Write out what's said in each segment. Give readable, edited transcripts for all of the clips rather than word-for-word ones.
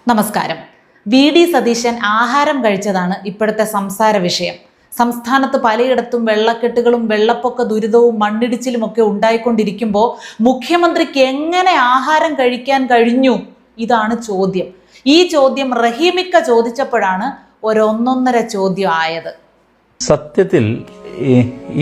നമസ്കാരം. വി.ഡി. സതീശൻ ആഹാരം കഴിച്ചതാണ് ഇപ്പോഴത്തെ സംസാര വിഷയം. സംസ്ഥാനത്ത് പലയിടത്തും വെള്ളക്കെട്ടുകളും വെള്ളപ്പൊക്ക ദുരിതവും മണ്ണിടിച്ചിലുമൊക്കെ ഉണ്ടായിക്കൊണ്ടിരിക്കുമ്പോൾ മുഖ്യമന്ത്രിക്ക് എങ്ങനെ ആഹാരം കഴിക്കാൻ കഴിഞ്ഞു? ഇതാണ് ചോദ്യം. ഈ ചോദ്യം റഹീമിക്ക ചോദിച്ചപ്പോഴാണ് ഒരൊന്നൊന്നര ചോദ്യം ആയത്. സത്യത്തിൽ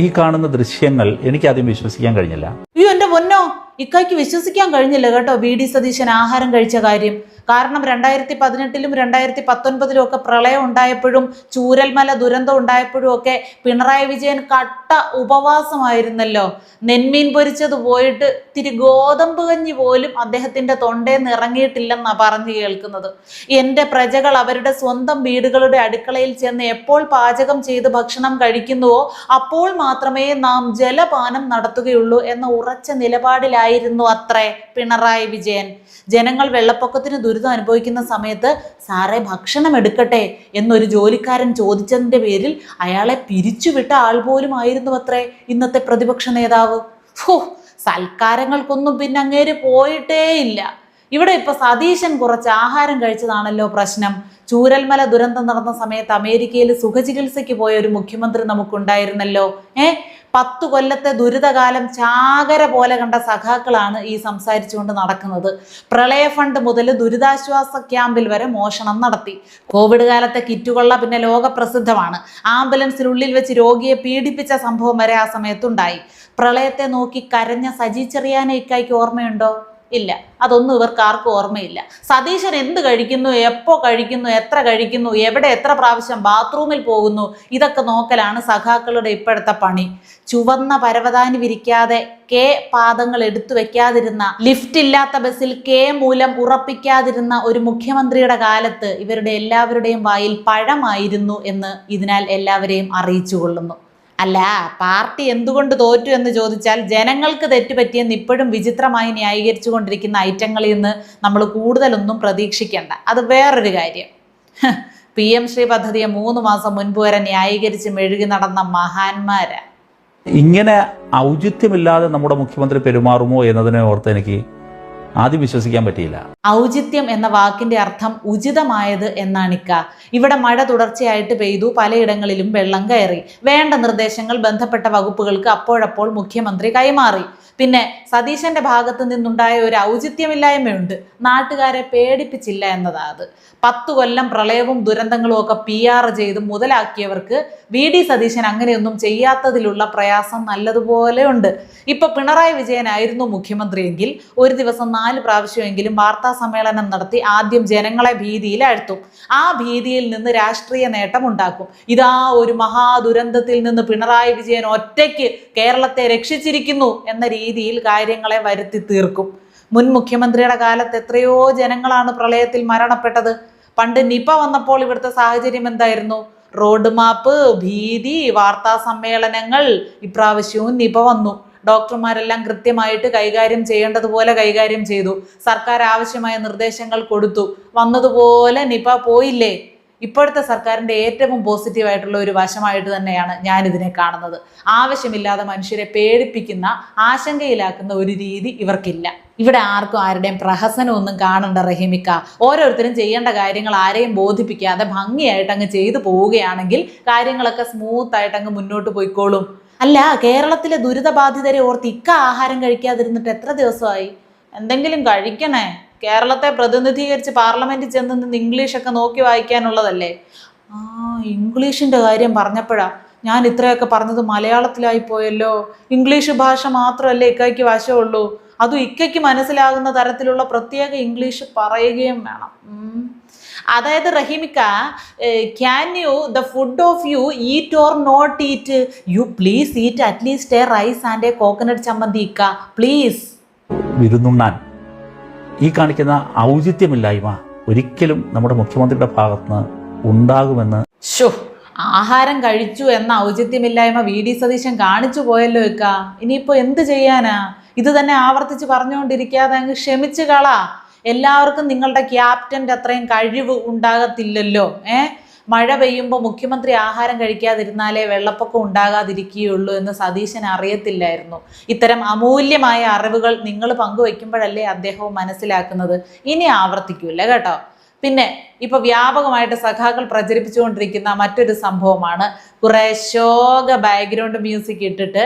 ഈ കാണുന്ന ദൃശ്യങ്ങൾ എനിക്ക് ആദ്യം വിശ്വസിക്കാൻ കഴിഞ്ഞില്ല. അയ്യോ എൻ്റെ പൊന്നോ, ഇക്കായ്ക്ക് വിശ്വസിക്കാൻ കഴിഞ്ഞില്ല കേട്ടോ വി.ഡി. സതീശൻ ആഹാരം കഴിച്ച കാര്യം. കാരണം 2018-ലും 2019-ലും ഒക്കെ പ്രളയം ഉണ്ടായപ്പോഴും ചൂരൽമല ദുരന്തം ഉണ്ടായപ്പോഴും ഒക്കെ പിണറായി വിജയൻ കട്ട ഉപവാസമായിരുന്നല്ലോ. നെന്മീൻ പൊരിച്ചത് പോയിട്ട് തിരി ഗോതമ്പ് കഞ്ഞി പോലും അദ്ദേഹത്തിന്റെ തൊണ്ടേന്ന് ഇറങ്ങിയിട്ടില്ലെന്നാണ് പറഞ്ഞു കേൾക്കുന്നത്. എൻ്റെ പ്രജകൾ അവരുടെ സ്വന്തം വീടുകളുടെ അടുക്കളയിൽ ചെന്ന് എപ്പോൾ പാചകം ചെയ്ത് ഭക്ഷണം കഴിക്കുന്നുവോ അപ്പോൾ മാത്രമേ നാം ജലപാനം നടത്തുകയുള്ളൂ എന്ന ഉറച്ച നിലപാടിലായിരുന്നു അത്രേ പിണറായി വിജയൻ. ജനങ്ങൾ വെള്ളപ്പൊക്കത്തിന് ദുരിതം അനുഭവിക്കുന്ന സമയത്ത് സാറേ ഭക്ഷണം എടുക്കട്ടെ എന്നൊരു ജോലിക്കാരൻ ചോദിച്ചതിന്റെ പേരിൽ അയാളെ പിരിച്ചുവിട്ട ആൾ പോലും ആയിരുന്നു അത്രേ ഇന്നത്തെ പ്രതിപക്ഷ നേതാവ്. സൽക്കാരങ്ങൾക്കൊന്നും പിന്നെ അങ്ങേര് പോയിട്ടേ ഇല്ല. ഇവിടെ ഇപ്പൊ സതീശൻ കുറച്ച് ആഹാരം കഴിച്ചതാണല്ലോ പ്രശ്നം. ചൂരൽമല ദുരന്തം നടന്ന സമയത്ത് അമേരിക്കയിൽ സുഖചികിത്സയ്ക്ക് പോയ ഒരു മുഖ്യമന്ത്രി നമുക്കുണ്ടായിരുന്നല്ലോ. 10 കൊല്ലത്തെ ദുരിതകാലം ചാകര പോലെ കണ്ട സഖാക്കളാണ് ഈ സംസാരിച്ചുകൊണ്ട് നടക്കുന്നത്. പ്രളയ ഫണ്ട് മുതൽ ദുരിതാശ്വാസ ക്യാമ്പിൽ വരെ മോഷണം നടത്തി. കോവിഡ് കാലത്തെ കിറ്റുകൊള്ള പിന്നെ ലോകപ്രസിദ്ധമാണ്. ആംബുലൻസിനുള്ളിൽ വെച്ച് രോഗിയെ പീഡിപ്പിച്ച സംഭവം വരെ ആ സമയത്തുണ്ടായി. പ്രളയത്തെ നോക്കി കരഞ്ഞ സജി ചെറിയാനെ ഇക്കായ്ക്ക് ഓർമ്മയുണ്ടോ? ഇല്ല, അതൊന്നും ഇവർക്ക് ആർക്കും ഓർമ്മയില്ല. സതീശൻ എന്ത് കഴിക്കുന്നു, എപ്പോ കഴിക്കുന്നു, എത്ര കഴിക്കുന്നു, എവിടെ എത്ര പ്രാവശ്യം ബാത്റൂമിൽ പോകുന്നു, ഇതൊക്കെ നോക്കലാണ് സഖാക്കളുടെ ഇപ്പോഴത്തെ പണി. ചുവന്ന പരവതാനി വിരിക്കാതെ കെ പാദങ്ങൾ എടുത്തു വെക്കാതിരുന്ന, ലിഫ്റ്റ് ഇല്ലാത്ത ബസ്സിൽ കെ മൂലം ഉറപ്പിക്കാതിരുന്ന ഒരു മുഖ്യമന്ത്രിയുടെ കാലത്ത് ഇവരുടെ എല്ലാവരുടെയും വായിൽ പഴമായിരുന്നു എന്ന് ഇതിനാൽ എല്ലാവരെയും അറിയിച്ചു കൊള്ളുന്നു. അല്ല, പാർട്ടി എന്തുകൊണ്ട് തോറ്റു എന്ന് ചോദിച്ചാൽ ജനങ്ങൾക്ക് തെറ്റുപറ്റിയെന്ന് ഇപ്പോഴും വിചിത്രമായി ന്യായീകരിച്ചു കൊണ്ടിരിക്കുന്ന ഐറ്റങ്ങളിൽ നിന്ന് നമ്മൾ കൂടുതലൊന്നും പ്രതീക്ഷിക്കേണ്ട. അത് വേറൊരു കാര്യം. PM ശ്രീ പദ്ധതിയെ 3 മാസം മുൻപ് വരെ ന്യായീകരിച്ച് മെഴുകി നടന്ന മഹാന്മാരാ. ഇങ്ങനെ ഔചിത്യമില്ലാതെ നമ്മുടെ മുഖ്യമന്ത്രി പെരുമാറുമോ എന്നതിനെ ഓർത്ത് എനിക്ക് ആദ്യം വിശ്വസിക്കാൻ പറ്റിയില്ല. ഔചിത്യം എന്ന വാക്കിന്റെ അർത്ഥം ഉചിതമായത് എന്നാണിക്ക. ഇവിടെ മഴ തുടർച്ചയായിട്ട് പെയ്തു, പലയിടങ്ങളിലും വെള്ളം കയറി. വേണ്ട നിർദ്ദേശങ്ങൾ ബന്ധപ്പെട്ട വകുപ്പുകൾക്ക് അപ്പോഴപ്പോൾ മുഖ്യമന്ത്രി കൈമാറി. പിന്നെ സതീശന്റെ ഭാഗത്ത് നിന്നുണ്ടായ ഒരു ഔചിത്യമില്ലായ്മയുണ്ട്. നാട്ടുകാരെ പേടിപ്പിച്ചില്ല എന്നതാ അത്. 10 കൊല്ലം പ്രളയവും ദുരന്തങ്ങളും ഒക്കെ PR ചെയ്ത് മുതലാക്കിയവർക്ക് വി.ഡി. സതീശൻ അങ്ങനെയൊന്നും ചെയ്യാത്തതിലുള്ള പ്രയാസം നല്ലതുപോലെ ഉണ്ട്. ഇപ്പൊ പിണറായി വിജയനായിരുന്നു മുഖ്യമന്ത്രിയെങ്കിൽ ഒരു ദിവസം 4 പ്രാവശ്യമെങ്കിലും വാർത്താ സമ്മേളനം നടത്തി ആദ്യം ജനങ്ങളെ ഭീതിയിലാഴ്ത്തും. ആ ഭീതിയിൽ നിന്ന് രാഷ്ട്രീയ നേട്ടം ഉണ്ടാക്കും. ഇതാ ഒരു മഹാദുരന്തത്തിൽ നിന്ന് പിണറായി വിജയൻ ഒറ്റയ്ക്ക് കേരളത്തെ രക്ഷിച്ചിരിക്കുന്നു എന്ന രീതിയിൽ കാര്യങ്ങളെ വരുത്തി തീർക്കും. മുൻ മുഖ്യമന്ത്രിയുടെ കാലത്ത് എത്രയോ ജനങ്ങളാണ് പ്രളയത്തിൽ മരണപ്പെട്ടത്. പണ്ട് നിപ വന്നപ്പോൾ ഇവിടുത്തെ സാഹചര്യം എന്തായിരുന്നു? റോഡ് മാപ്പ്, ഭീതി, വാർത്താ സമ്മേളനങ്ങൾ. ഇപ്രാവശ്യവും നിപ വന്നു. ഡോക്ടർമാരെല്ലാം കൃത്യമായിട്ട് കൈകാര്യം ചെയ്യേണ്ടതുപോലെ കൈകാര്യം ചെയ്തു. സർക്കാർ ആവശ്യമായ നിർദ്ദേശങ്ങൾ കൊടുത്തു. വന്നതുപോലെ നിപ പോയില്ലേ? ഇപ്പോഴത്തെ സർക്കാരിൻ്റെ ഏറ്റവും പോസിറ്റീവായിട്ടുള്ള ഒരു വശമായിട്ട് തന്നെയാണ് ഞാനിതിനെ കാണുന്നത്. ആവശ്യമില്ലാതെ മനുഷ്യരെ പേടിപ്പിക്കുന്ന, ആശങ്കയിലാക്കുന്ന ഒരു രീതി ഇവർക്കില്ല. ഇവിടെ ആർക്കും ആരുടെയും പ്രഹസനമൊന്നും കാണണ്ട റഹീമിക്ക. ഓരോരുത്തരും ചെയ്യേണ്ട കാര്യങ്ങൾ ആരെയും ബോധിപ്പിക്കാതെ ഭംഗിയായിട്ട് അങ്ങ് ചെയ്തു പോവുകയാണെങ്കിൽ കാര്യങ്ങളൊക്കെ സ്മൂത്തായിട്ട് അങ്ങ് മുന്നോട്ട് പോയിക്കോളും. അല്ല, കേരളത്തിലെ ദുരിതബാധിതരെ ഓർത്ത് ഇക്ക ആഹാരം കഴിക്കാതിരുന്നിട്ട് എത്ര ദിവസമായി? എന്തെങ്കിലും കഴിക്കണേ. കേരളത്തെ പ്രതിനിധീകരിച്ച് പാർലമെന്റിൽ ചെന്ന് നിന്ന് ഇംഗ്ലീഷൊക്കെ നോക്കി വായിക്കാനുള്ളതല്ലേ. ഇംഗ്ലീഷിന്റെ കാര്യം പറഞ്ഞപ്പോഴാ ഞാൻ ഇത്രയൊക്കെ പറഞ്ഞത് മലയാളത്തിലായി പോയല്ലോ. ഇംഗ്ലീഷ് ഭാഷ മാത്രമല്ലേ ഇക്കയ്ക്ക് വശമുള്ളൂ. അതും ഇക്കയ്ക്ക് മനസ്സിലാകുന്ന തരത്തിലുള്ള പ്രത്യേക ഇംഗ്ലീഷ് പറയുകയും വേണം. അതായത് റഹീമിക്ക, can you the food of you eat or not eat? You please eat at least a rice and a coconut chammanthi ഇക്ക, പ്ലീസ്. വിരുന്നുണ്ണാൻ ഈ കാണിക്കുന്ന ഔചിത്യമില്ലായ്മ ഒരിക്കലും നമ്മുടെ മുഖ്യമന്ത്രിയുടെ ഭാഗത്തുനിന്ന് ഉണ്ടാകുമെന്ന്. ആഹാരം കഴിച്ചു എന്ന ഔചിത്യമില്ലായ്മ വി.ഡി. സതീശൻ കാണിച്ചു പോയല്ലോ ഇക്ക. ഇനിയിപ്പോ എന്ത് ചെയ്യാനാ? ഇത് തന്നെ ആവർത്തിച്ച് പറഞ്ഞുകൊണ്ടിരിക്കാതെ അങ്ങ് ക്ഷമിച്ചു കളാ. എല്ലാവർക്കും നിങ്ങളുടെ ക്യാപ്റ്റൻ്റെ അത്രയും കഴിവ് ഉണ്ടാകത്തില്ലല്ലോ. മഴ പെയ്യുമ്പോൾ മുഖ്യമന്ത്രി ആഹാരം കഴിക്കാതിരുന്നാലേ വെള്ളപ്പൊക്കം ഉണ്ടാകാതിരിക്കുകയുള്ളൂ എന്ന് സതീശൻ അറിയത്തില്ലായിരുന്നു. ഇത്തരം അമൂല്യമായ അറിവുകൾ നിങ്ങൾ പങ്കുവെക്കുമ്പോഴല്ലേ അദ്ദേഹവും മനസ്സിലാക്കുന്നത്. ഇനി ആവർത്തിക്കൂല കേട്ടോ. പിന്നെ ഇപ്പൊ വ്യാപകമായിട്ട് സഖാക്കൾ പ്രചരിപ്പിച്ചുകൊണ്ടിരിക്കുന്ന മറ്റൊരു സംഭവമാണ് കുറെ ശോക ബാക്ക്ഗ്രൗണ്ട് മ്യൂസിക് ഇട്ടിട്ട്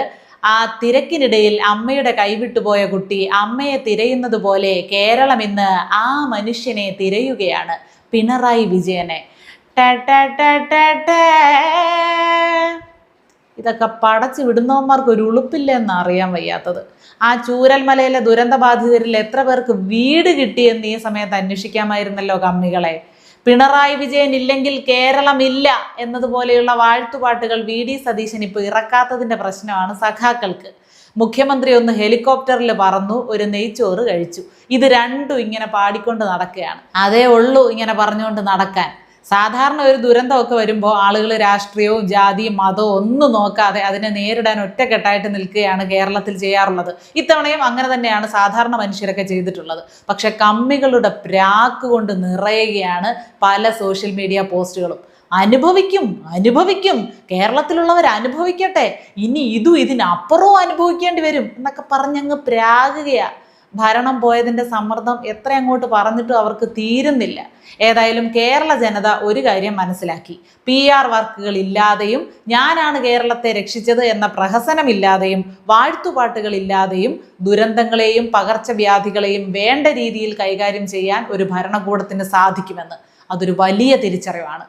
ആ തിരക്കിനിടയിൽ അമ്മയുടെ കൈവിട്ടുപോയ കുട്ടി അമ്മയെ തിരയുന്നത് പോലെ കേരളം ഇന്ന് ആ മനുഷ്യനെ തിരയുകയാണ്, പിണറായി വിജയനെ. ഇതൊക്കെ പടച്ചു വിടുന്നവന്മാർക്ക് ഒരു ഉളുപ്പില്ല എന്ന് അറിയാൻ വയ്യാത്തത്. ആ ചൂരൽമലയിലെ ദുരന്തബാധിതരിൽ എത്ര പേർക്ക് വീട് കിട്ടിയെന്ന് ഈ സമയത്ത് അന്വേഷിക്കാമായിരുന്നല്ലോ കമ്മികളെ. പിണറായി വിജയൻ ഇല്ലെങ്കിൽ കേരളം ഇല്ല എന്നതുപോലെയുള്ള വാഴ്ത്തുപാട്ടുകൾ വി.ഡി. സതീശൻ ഇപ്പോൾ ഇറക്കാത്തതിന്റെ പ്രശ്നമാണ് സഖാക്കൾക്ക്. മുഖ്യമന്ത്രി ഒന്ന് ഹെലികോപ്റ്ററിൽ പറന്നു, ഒരു നെയ്ച്ചോറ് കഴിച്ചു. ഇത് രണ്ടും ഇങ്ങനെ പാടിക്കൊണ്ട് നടക്കുകയാണ്. അതേ ഉള്ളൂ ഇങ്ങനെ പറഞ്ഞുകൊണ്ട് നടക്കാൻ. സാധാരണ ഒരു ദുരന്തമൊക്കെ വരുമ്പോൾ ആളുകൾ രാഷ്ട്രീയവും ജാതിയും മതവും ഒന്നും നോക്കാതെ അതിനെ നേരിടാൻ ഒറ്റക്കെട്ടായിട്ട് നിൽക്കുകയാണ് കേരളത്തിൽ ചെയ്യാറുള്ളത്. ഇത്തവണയും അങ്ങനെ തന്നെയാണ് സാധാരണ മനുഷ്യരൊക്കെ ചെയ്തിട്ടുള്ളത്. പക്ഷെ കമ്മികളുടെ പ്രാക്ക് കൊണ്ട് നിറയുകയാണ് പല സോഷ്യൽ മീഡിയ പോസ്റ്റുകളും. അനുഭവിക്കും, കേരളത്തിലുള്ളവർ അനുഭവിക്കട്ടെ, ഇനി ഇതിനപ്പുറവും അനുഭവിക്കേണ്ടി വരും എന്നൊക്കെ പറഞ്ഞങ്ങ് പ്രാകുകയാ. ഭരണം പോയതിൻ്റെ സമ്മർദ്ദം എത്ര അങ്ങോട്ട് പറഞ്ഞിട്ടും അവർക്ക് തീരുന്നില്ല. ഏതായാലും കേരള ജനത ഒരു കാര്യം മനസ്സിലാക്കി. PR വർക്കുകൾ ഇല്ലാതെയും ഞാനാണ് കേരളത്തെ രക്ഷിച്ചത് എന്ന പ്രഹസനമില്ലാതെയും വാഴ്ത്തുപാട്ടുകളില്ലാതെയും ദുരന്തങ്ങളെയും പകർച്ചവ്യാധികളെയും വേണ്ട രീതിയിൽ കൈകാര്യം ചെയ്യാൻ ഒരു ഭരണകൂടത്തിന് സാധിക്കുമെന്ന് അതൊരു വലിയ തിരിച്ചറിവാണ്.